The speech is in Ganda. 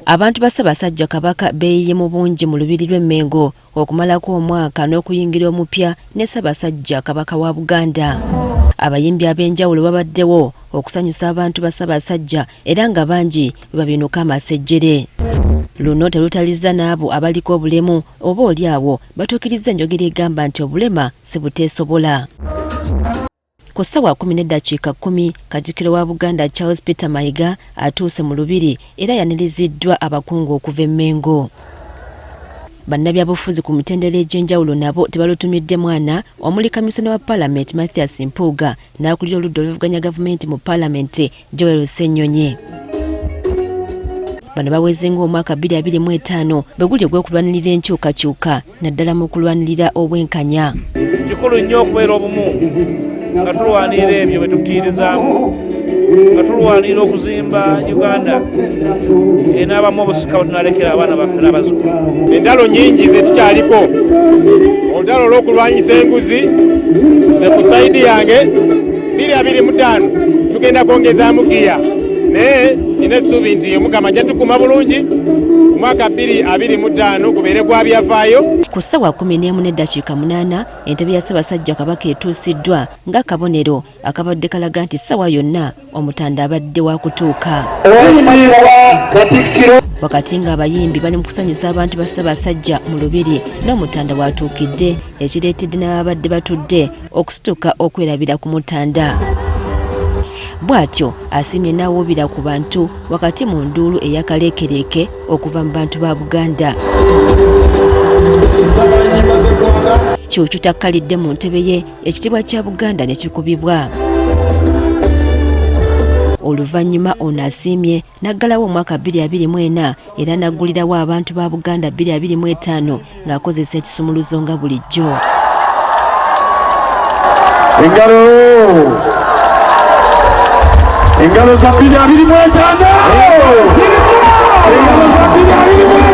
Abantu ba Ssaabasajja Kabaka beeyiye mu bungi mu lubiri lw'Emmengo okumalako omwaka n'okuyingira omupya ne Ssaabasajja Kabaka wa Buganda. Abayimbi ab'enjawulo babaddewo okusanyusa abantu ba Ssaabasajja era nga bangi babinuka amasejjere. Luno terutalizza n'abo abaliko obulemu oba oliawo batuukiriza enjogera egamba nti obulema si buteesobola. Ku ssaawa 10:10 Katikkiro wa Buganda Charles Peter Mayiga atuuse mu lubiri era yaniriziddwa abakungu okuva Emmengo. Bannabyabufuzi ku mitendera egy'enjawulo nabo tebalutumidde mwana omuli kamisona wa Parliament Mathias Mpuuga n'akulira oludda oluvuganya gavumenti mu Parliament Joel Ssenyonyi. Bano baweze ng'omwaka 2025 bwe guli ogw'okulwanirira enkyukakyuka naddala mu kulwanirira obwenkanya. Kikulu nnyo okubeera obumu nga tulwanirira ebyo bye tukkiririzaamu, nga tulwanirira okuzimba Uganda n'abamu obusika bwe tunalekera abaana baffe n'abazzukulu. Entalo nnyingi ze tukyaliko. Olutalo olw'okulwanyisa enguzi ze ku sayidi yange 2025 tugenda kwongezaamu giya naye nina essuubi nti Mukama ajja tukuma bulungi omwaka 2025 gubeere gwa byafaayo. Ku ssaawa 11:8 entebe ya Ssaabasajja Kabaka etuusiddwa ng'akabonero akabadde kalaga nti ssaawa yonna omutanda abadde wa kutuuka. Wakati ng'abayimbi bali mu kusanyusa abantu ba Ssaabasajja mu lubiri n'omutanda watuukidde ekireetedde n'ababadde batudde okusituka okwerabira ku mutanda. Bw'atyo asiimye n'awoobera ku bantu wakati mu nduulu ey'akaleekereke okuva mu bantu ba Buganda. Kyokyo takkalidde mu ntebe ye ekitiibwa kya Buganda ne kikubibwa. Oluvannyuma ono asiimye n'aggalawo omwaka 2024 era n'aggulirawo abantu ba Buganda 2025 ng'akozesa ekisumuluzo nga bulijjo. Engalo za 2025!